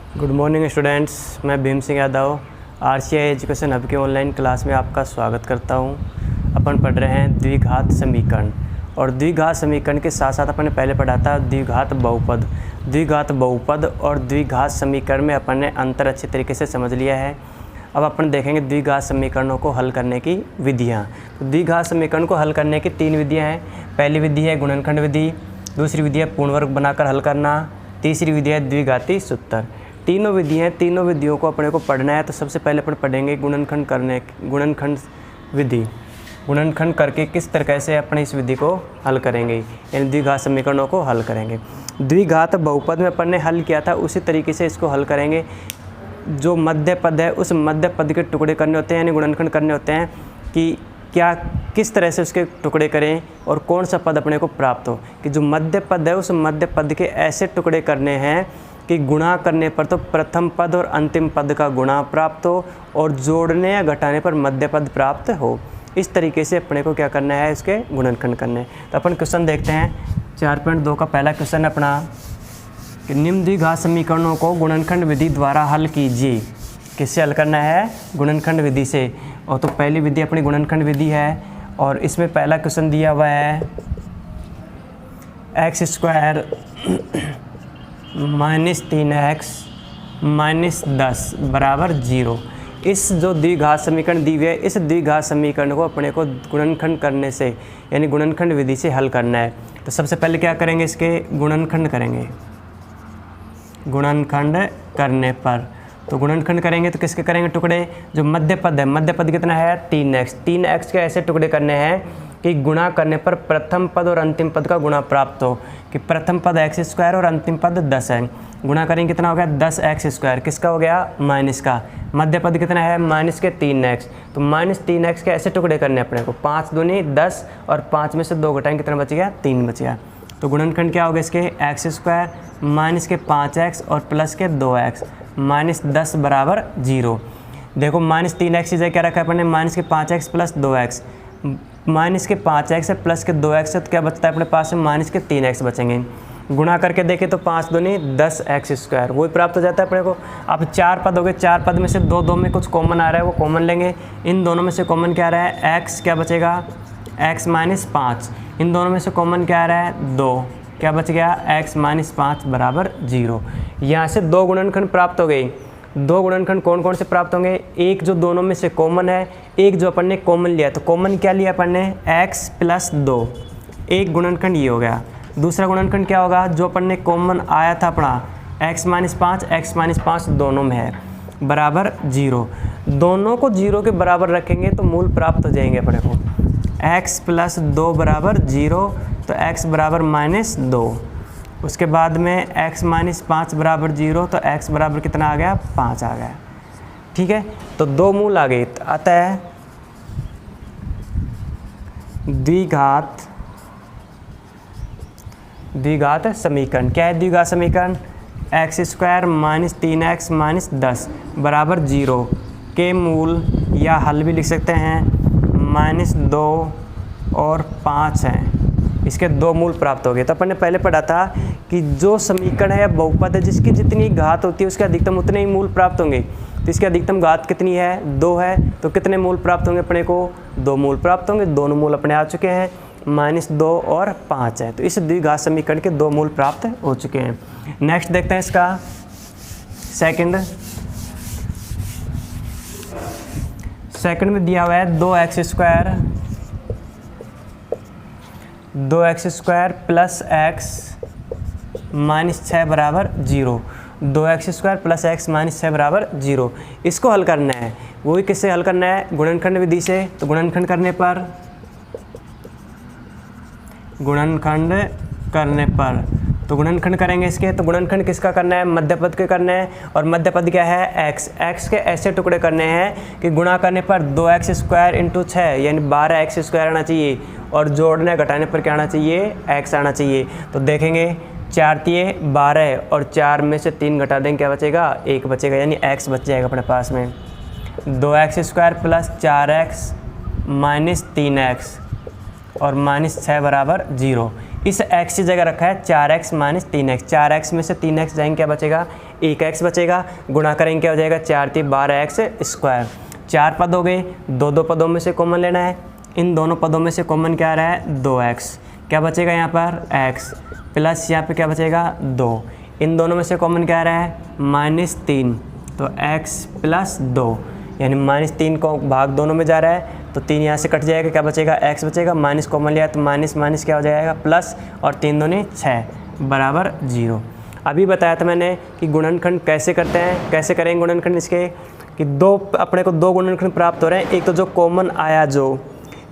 Good morning students, मैं Bhim Singh Yadav RCI education hub के online class में आपका स्वागत करता हूं। अपन पढ़ रहे हैं द्विघात समीकरण, और द्विघात समीकरण के साथ साथ अपन ने पहले पढ़ा था द्विघात बहुपद। द्विघात बहुपद और द्विघात समीकरण में अपन ने अंतर अच्छे तरीके से समझ लिया है। अब अपन देखेंगे द्विघात समीकरणों को हल करने की विधियाँ। तो द्विघात समीकरण को हल करने की 3 विधियाँ हैं। पहली विधि है गुणनखंड विधि, दूसरी विधि है पूर्ण वर्ग बनाकर हल करना, तीसरी विधि है द्विघाती सूत्र। तीनों विधियों को अपने को पढ़ना है। तो सबसे पहले अपन पढ़ेंगे गुणनखंड विधि। गुणनखंड करके किस तरह से अपने इस विधि को हल करेंगे, यानी द्विघात समीकरणों को हल करेंगे। द्विघात बहुपद में अपन ने हल किया था, उसी तरीके से इसको हल करेंगे। जो मध्य पद है उस मध्य पद के टुकड़े करने होते हैं, यानी गुणनखंड करने होते हैं कि किस तरह से उसके टुकड़े करें और कौन सा पद अपने को प्राप्त हो। कि जो मध्य पद है उस मध्य पद के ऐसे टुकड़े करने हैं कि गुणा करने पर तो प्रथम पद और अंतिम पद का गुणा प्राप्त हो और जोड़ने या घटाने पर मध्य पद प्राप्त हो। इस तरीके से अपने को क्या करना है, इसके गुणनखंड करने। तो अपन क्वेश्चन देखते हैं। 4.2 का पहला क्वेश्चन अपना कि निम्न द्विघात समीकरणों को गुणनखंड विधि द्वारा हल कीजिए। किससे हल करना है? गुणनखंड विधि से। और तो पहली विधि अपनी गुणनखंड विधि है, और इसमें पहला क्वेश्चन दिया हुआ है x² - 3x - 10 बराबर 0। इस जो द्विघात समीकरण दी हुई है, इस द्विघात समीकरण को अपने को गुणनखंड करने से, यानी गुणनखंड विधि से हल करना है। तो सबसे पहले क्या करेंगे, इसके गुणनखंड करेंगे। गुणनखंड करने पर तो गुणनखंड करेंगे तो किसके करेंगे टुकड़े? जो मध्य पद है, मध्य पद कितना है? 3x। 3x के ऐसे टुकड़े करने हैं कि गुणा करने पर प्रथम पद और अंतिम पद का गुणा प्राप्त हो। कि प्रथम पद x² और अंतिम पद 10 है। गुणा करेंगे कितना हो गया? 10x²। किसका हो गया? माइनस का। मध्य पद कितना है? माइनस के 3x। तो -3x के ऐसे टुकड़े करने अपने को। 5 दूनी 10 और 5 में से 2 घटाएंगे, कितना बच गया? 3 बच गया। तो गुणनखंड क्या होगा इसके? x² माइनस के 5x और प्लस के 2x -10 बराबर 0। देखो -3x की जगह क्या रखा है अपन ने? माइनस के 5x प्लस 2x। माइनस के 5x प्लस के 2x है तो क्या बचता है अपने पास में? माइनस के 3x बचेंगे। गुणा करके देखें तो 5 दूनी 10x², वही प्राप्त हो जाता है अपने को। अब 4 पद हो गए, 4 पद में से दो में कुछ कॉमन आ रहा है, वो कॉमन लेंगे। इन दोनों में से कॉमन क्या आ रहा है? x क्या बचेगा? x - 5। इन दोनों में से कॉमन क्या आ रहा है? 2। क्या बच गया? x - 5 बराबर 0। यहाँ से 2 गुणनखंड प्राप्त हो गई। 2 गुणनखंड कौन कौन से प्राप्त होंगे? एक जो दोनों में से कॉमन है, एक जो अपन ने कॉमन लिया। तो कॉमन क्या लिया अपन ने? x + 2। एक गुणनखंड ये हो गया। दूसरा गुणनखंड क्या होगा? जो अपन ने कॉमन आया था अपना x - 5 दोनों में है, बराबर 0। दोनों को 0 के बराबर रखेंगे तो मूल प्राप्त हो जाएंगे अपने को। x + 2 बराबर 0, तो x बराबर -2। उसके बाद में x - 5 बराबर 0, तो x बराबर कितना आ गया? 5 आ गया। ठीक है, तो 2 मूल आ गए। अतः द्विघात समीकरण क्या है? द्विघात समीकरण x² - 3x - 10 बराबर 0 के मूल या हल भी लिख सकते हैं -2 और 5 हैं। इसके 2 मूल प्राप्त हो गए। तो अपन ने पहले पढ़ा था कि जो समीकरण है या बहुपद है, जिसकी जितनी घात होती है उसके अधिकतम उतने ही मूल प्राप्त होंगे। तो इसकी अधिकतम घात कितनी है? 2 है। तो कितने मूल प्राप्त होंगे अपने को? 2 मूल प्राप्त होंगे। दोनों मूल अपने आ चुके हैं, -2 और 5 है। तो इस द्विघात समीकरण के 2 मूल प्राप्त हो चुके हैं। नेक्स्ट देखते हैं इसका सेकंड में दिया हुआ है 2x² प्लस x - 6 बराबर 0। 2x² प्लस x - 6 बराबर 0। इसको हल करना है। वही किससे हल करना है? गुणनखंड विधि से। तो गुणनखंड करने तो गुणनखंड करेंगे इसके। तो गुणनखंड किसका करना है? मध्य पद के करना है। और मध्य पद क्या है? x के ऐसे टुकड़े करने हैं कि गुणा करने पर 2x² × 6 यानी 12x² आना चाहिए, और जोड़ने घटाने पर क्या आना चाहिए? x आना चाहिए। तो देखेंगे 4 × 12 और 4 में से 3 घटा देंगे, क्या बचेगा? 1 बचेगा, यानी x बच जाएगा अपने पास में। 2x² प्लस 4x - 3x और -6 बराबर 0। इस x की जगह रखा है 4x माइनस 3x। 4x में से 3x जाएंगे, क्या बचेगा? 1x बचेगा। गुणा करेंगे, क्या हो जाएगा? 4 × 12x स्क्वायर। 4 पद हो गए, दो पदों में से कॉमन लेना है। इन दोनों पदों में से कॉमन क्या आ रहा है? 2x। क्या बचेगा यहाँ पर? x प्लस यहाँ पे क्या बचेगा? 2। इन दोनों में से कॉमन क्या आ रहा है? -3, तो x प्लस 2, यानी -3 को भाग दोनों में जा रहा है, तो 3 यहाँ से कट जाएगा, क्या बचेगा? x बचेगा। माइनस कॉमन लिया तो माइनस क्या हो जाएगा? प्लस, और 3 दूनी 6 बराबर 0। अभी बताया था मैंने कि गुणनखंड कैसे करते हैं, कैसे करेंगे गुणनखंड इसके, कि अपने को दो गुणनखंड प्राप्त हो रहे हैं। एक तो जो कॉमन आया,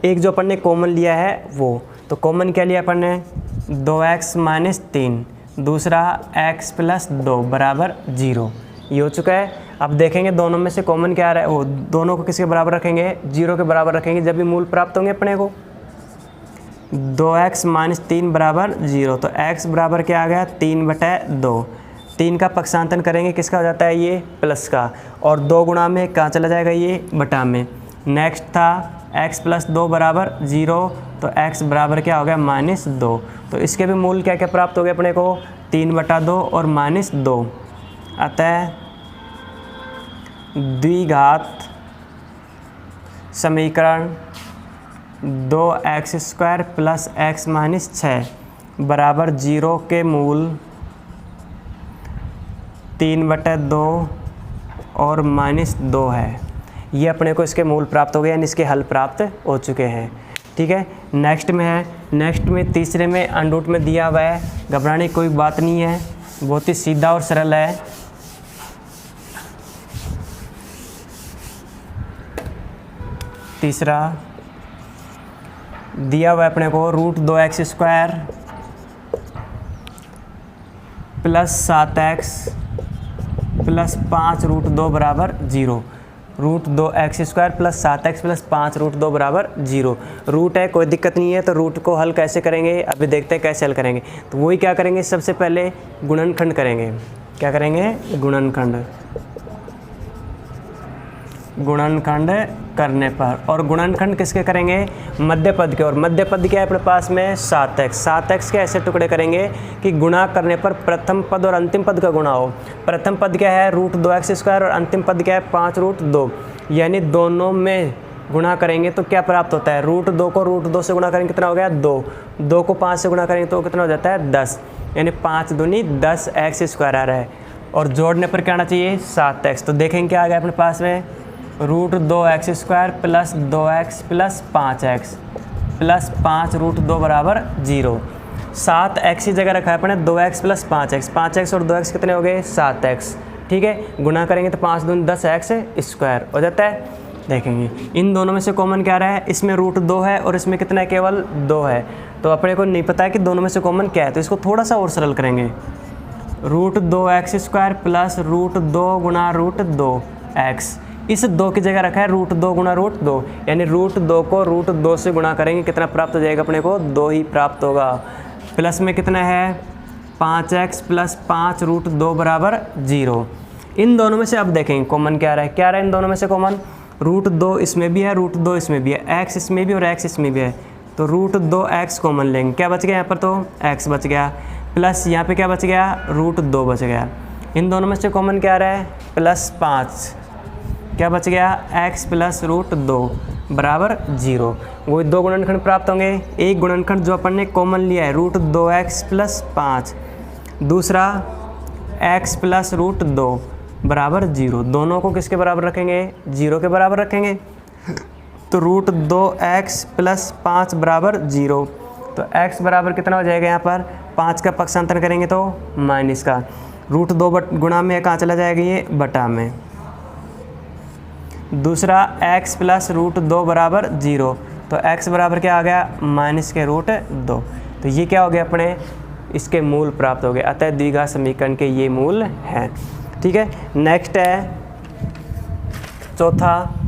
एक जो अपन ने कॉमन लिया है वो, तो कॉमन क्या लिया अपन ने? 2x माइनस 3, दूसरा x प्लस 2 बराबर 0। ये हो चुका है। अब देखेंगे दोनों में से कॉमन क्या आ रहा है, वो दोनों को किसके बराबर रखेंगे? 0 के बराबर रखेंगे, जब भी मूल प्राप्त होंगे अपने को। 2x माइनस 3 बराबर 0, तो x बराबर क्या आ गया? 3/2। 3 का पक्षांतन करेंगे, किसका हो जाता है? ये प्लस का, और 2 गुणा में कहाँ चला जाएगा? ये बटा में। नेक्स्ट था x प्लस 2 बराबर 0, तो x बराबर क्या हो गया? -2। तो इसके भी मूल क्या क्या प्राप्त हो गए अपने को? 3/2 और -2, अतः द्विघात समीकरण 2x² प्लस x माइनस 6 बराबर 0 के मूल 3/2 और -2 है। ये अपने को इसके मूल प्राप्त हो गए, यानी इसके हल प्राप्त हो चुके हैं। ठीक है, नेक्स्ट में है, नेक्स्ट में तीसरे में अंडरूट में दिया हुआ है। घबराने की कोई बात नहीं है, बहुत ही सीधा और सरल है। तीसरा दिया हुआ है अपने को √2x² प्लस 7x प्लस 5√2 बराबर 0। √2x² प्लस 7x प्लस 5√2 बराबर 0। रूट है, कोई दिक्कत नहीं है। तो रूट को हल कैसे करेंगे, अभी देखते हैं कैसे हल करेंगे। तो वही क्या करेंगे, सबसे पहले गुणनखंड करेंगे। क्या करेंगे? गुणनखंड। गुणनखंड करने पर, और गुणनखंड किसके करेंगे? मध्य पद के। और मध्य पद क्या है अपने पास में? 7x। 7x के ऐसे टुकड़े करेंगे कि गुणा करने पर प्रथम पद और अंतिम पद का गुणा हो। प्रथम पद क्या है? √2x² और अंतिम पद क्या है? 5√2, यानी दोनों में गुणा करेंगे तो क्या प्राप्त होता है? √2 को √2 से गुणा करेंगे, कितना हो गया? 2। 2 को 5 से गुणा करेंगे तो कितना हो जाता है? 10, यानी 5 दूनी 10x² आ रहा है। और जोड़ने पर क्या आना चाहिए? 7x। तो देखेंगे क्या आ गया अपने पास में? √2x² plus 2x plus 5x plus 5√2 बराबर 0। 7x की जगह रखा है अपने 2x प्लस 5x। 5x और 2x कितने हो गए? 7x। ठीक है, गुणा करेंगे तो 5 दूनी 10x² हो जाता है। देखेंगे इन दोनों में से कॉमन क्या रहा है? इसमें √2 है और इसमें कितना है? केवल 2 है। तो अपने को नहीं पता है कि दोनों में से कॉमन क्या है, तो इसको थोड़ा सा और सरल करेंगे। √2x² प्लस √2 गुणा √2x। इस 2 की जगह रखा है √2 गुणा √2, यानी √2 को √2 से गुणा करेंगे, कितना प्राप्त हो जाएगा अपने को? 2 ही प्राप्त होगा। प्लस में कितना है? 5x प्लस 5√2 बराबर 0। इन दोनों में से अब देखेंगे कॉमन क्या रहा है। क्या रहा है इन दोनों में से कॉमन? √2 इसमें भी है, √2 इसमें भी है, x इसमें भी और x इसमें भी है। तो √2x कॉमन लेंगे, क्या बच गया यहाँ पर? तो x बच गया, प्लस यहाँ पे क्या बच गया? √2 बच गया। इन दोनों में से कॉमन क्या रहा है? +5, क्या बच गया? x प्लस √2 बराबर 0। वो 2 गुणनखंड प्राप्त होंगे। एक गुणनखंड जो अपन ने कॉमन लिया है √2x प्लस 5, दूसरा x प्लस √2 बराबर 0। दोनों को किसके बराबर रखेंगे? 0 के बराबर रखेंगे। तो √2x प्लस 5 बराबर 0। तो x बराबर कितना हो जाएगा यहाँ पर? 5 का पक्षांतर करेंगे तो माइनस का, √2 गुणा में कहाँ चला जाएगा? ये बटा में। दूसरा x प्लस √2 बराबर 0। तो x बराबर क्या आ गया? -√2। तो ये क्या हो गया अपने? इसके मूल प्राप्त हो गए। अतः द्विघात समीकरण के ये मूल हैं। ठीक है, नेक्स्ट है चौथा।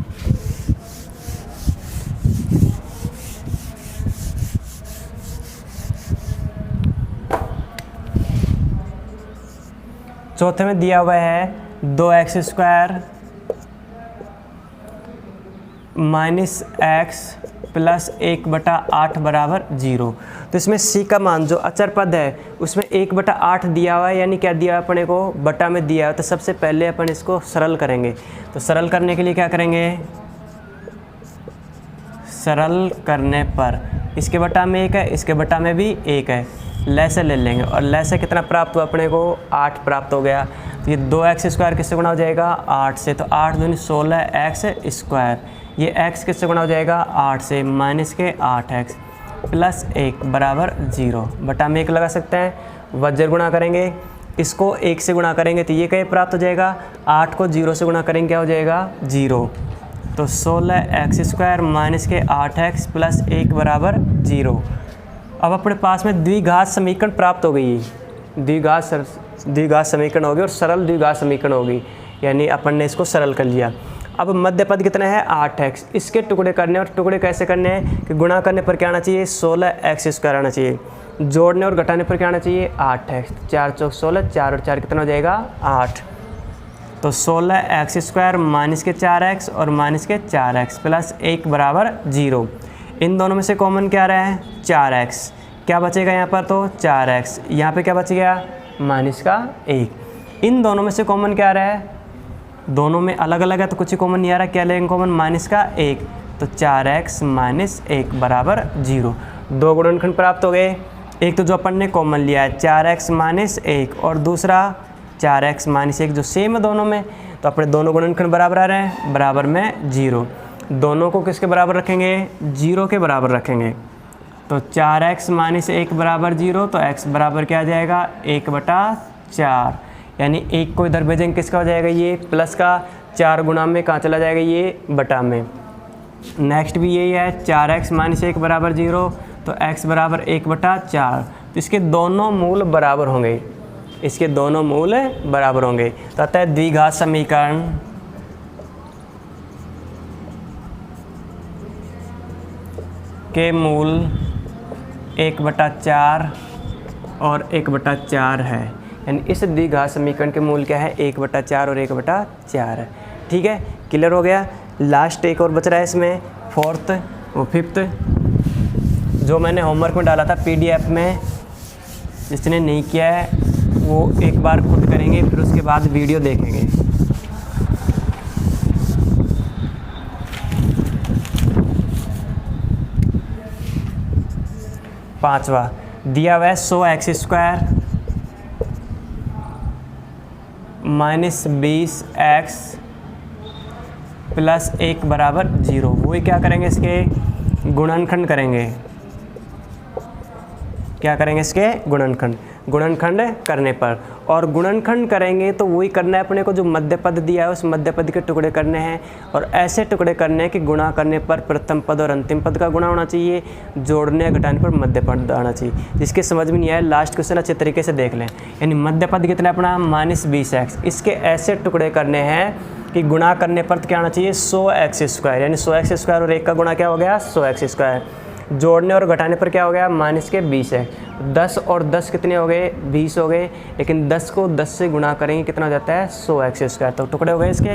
चौथे में दिया हुआ है 2x² माइनस x प्लस 1/8 बराबर 0। तो इसमें सी का मान जो अचर पद है उसमें 1/8 दिया हुआ है, यानी क्या दिया है अपने को, बटा में दिया है। तो सबसे पहले अपन इसको सरल करेंगे। तो सरल करने के लिए क्या करेंगे, सरल करने पर इसके बटा में 1 है, इसके बटा में भी 1 है, लैसे ले लेंगे और लैसे कितना प्राप्त हुआ अपने को, 8 प्राप्त हो गया। तो ये 2x² किससे गुणा हो जाएगा, 8 से। तो 8 दूनी 16x², ये x किससे गुणा हो जाएगा, 8 से, माइनस के 8x प्लस 1 बराबर 0। बटा में 1 लगा सकते हैं, वज्र गुणा करेंगे, इसको 1 से गुणा करेंगे तो ये क्या प्राप्त हो जाएगा, 8 को 0 से गुणा करेंगे क्या हो जाएगा, 0। तो 16x² माइनस के 8x प्लस 1 बराबर 0। अब अपने पास में द्विघात समीकरण प्राप्त हो गई, द्विघात समीकरण होगी और सरल द्विघात समीकरण होगी, यानी अपन ने इसको सरल कर लिया। अब मध्य पद कितना है, 8x। इसके टुकड़े करने, और टुकड़े कैसे करने हैं कि गुणा करने पर क्या आना चाहिए, 16x² आना चाहिए, जोड़ने और घटाने पर क्या आना चाहिए, 8x। 4 चौक 16, 4 और 4 कितना हो जाएगा, 8। तो 16x² माइनस के 4x और माइनस के 4x प्लस 1 बराबर 0। इन दोनों में से कॉमन क्या रहा है, 4x। क्या बचेगा यहाँ पर, तो 4x। यहाँ पे क्या बच गया, माइनस का 1। इन दोनों में से कॉमन क्या रहा है, दोनों में अलग अलग है तो कुछ ही कॉमन नहीं आ रहा, क्या लेंगे कॉमन, माइनस का 1। तो 4x माइनस 1 बराबर 0। 2 गुणनखंड प्राप्त हो गए। एक तो जो अपन ने कॉमन लिया है 4x माइनस 1 और दूसरा 4x माइनस 1 जो सेम है दोनों में, तो अपने दोनों गुणनखंड बराबर आ रहे हैं, बराबर में 0। दोनों को किसके बराबर रखेंगे, 0 के बराबर रखेंगे। तो 4x माइनस 1 बराबर 0, तो x बराबर क्या आ जाएगा, 1/4, यानी 1 को इधर भेजेंगे किसका हो जाएगा, ये प्लस का, 4 गुणा में कहाँ चला जाएगा, ये बटा में। नेक्स्ट भी यही है, 4x माइनस 1 बराबर 0, तो x बराबर 1/4। तो इसके दोनों मूल बराबर होंगे, इसके दोनों मूल बराबर होंगे। तो अतः द्विघात समीकरण के मूल 1/4 और 1/4 है, यानी इस द्विघात समीकरण के मूल क्या है, 1/4 और 1/4 है। ठीक है, क्लियर हो गया। लास्ट एक और बच रहा है इसमें, फोर्थ वो फिफ्थ, जो मैंने होमवर्क में डाला था PDF में, जिसने नहीं किया है वो एक बार खुद करेंगे, फिर उसके बाद वीडियो देखेंगे। पांचवा दिया हुआ है 100x² माइनस 20x प्लस 1 बराबर 0। वही क्या करेंगे, इसके गुणनखंड करेंगे। क्या करेंगे, इसके गुणनखंड करने पर, और गुणनखंड करेंगे तो वही करना है अपने को जो मध्य पद दिया है, उस मध्य पद के टुकड़े करने हैं, और ऐसे टुकड़े करने हैं कि गुणा करने पर प्रथम पद और अंतिम पद का गुणा होना चाहिए, जोड़ने या घटाने पर मध्य पद आना चाहिए। जिसके समझ में नहीं आया लास्ट क्वेश्चन अच्छे तरीके से देख लें। यानी मध्य पद कितना अपना, माइनस 20x। इसके ऐसे टुकड़े करने हैं कि गुणा करने पर क्या आना चाहिए, 100x², यानी 100x² और 1 का गुणा क्या हो गया, 100x²। जोड़ने और घटाने पर क्या हो गया, माइनस के 20 है। 10 और 10 कितने हो गए, 20 हो गए, लेकिन 10 को 10 से गुणा करेंगे कितना हो जाता है, 100x²। तो टुकड़े हो गए इसके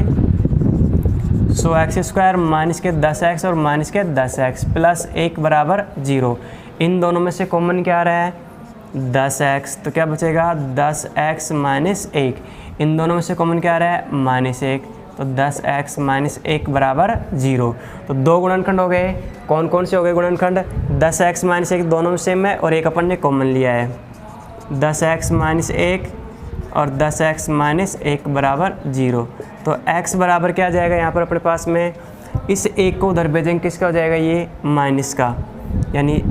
100x² माइनस के 10x और माइनस के 10x प्लस 1 बराबर 0। इन दोनों में से कॉमन क्या आ रहा है, 10x। तो क्या बचेगा, 10x माइनस 1। इन दोनों में से कॉमन क्या आ रहा है, माइनस 1। तो 10x माइनस 1 बराबर 0। तो 2 गुणनखंड हो गए। कौन कौन से हो गए गुणनखंड, 10x माइनस 1 दोनों में सेम है और एक अपन ने कॉमन लिया है, 10x माइनस 1 और 10x माइनस 1 बराबर 0। तो x बराबर क्या आ जाएगा यहाँ पर अपने पास में, इस 1 को उधर भेजेंगे किसका हो जाएगा, ये माइनस का, यानी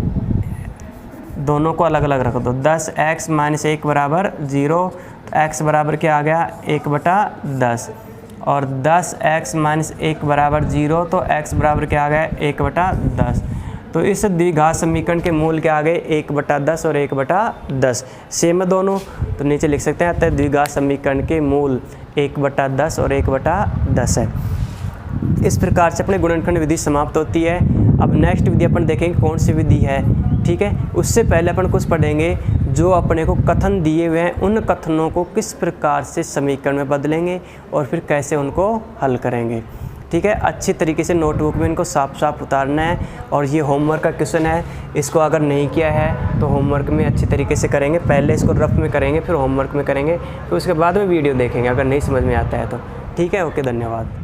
दोनों को अलग अलग रख दो। 10x माइनस 1 बराबर 0, तो x बराबर क्या आ गया, 1/10, और 10x माइनस 1 बराबर 0, तो x बराबर क्या आ गया, 1/10। तो इस द्विघात समीकरण के मूल क्या आ गए, 1/10 और 1/10 सेम है दोनों, तो नीचे लिख सकते हैं। अतः द्विघात समीकरण के मूल 1/10 और 1/10 है। इस प्रकार से अपने गुणनखंड विधि समाप्त होती है। अब नेक्स्ट विधि अपन देखेंगे कौन सी विधि है, ठीक है। उससे पहले अपन कुछ पढ़ेंगे जो अपने को कथन दिए हुए हैं, उन कथनों को किस प्रकार से समीकरण में बदलेंगे और फिर कैसे उनको हल करेंगे। ठीक है। अच्छी तरीके से नोटबुक में इनको साफ साफ उतारना है। और ये होमवर्क का क्वेश्चन है, इसको अगर नहीं किया है तो होमवर्क में अच्छी तरीके से करेंगे। पहले इसको रफ में करेंगे, फिर होमवर्क में करेंगे, फिर उसके बाद में वीडियो देखेंगे अगर नहीं समझ में आता है तो। ठीक है, ओके, धन्यवाद।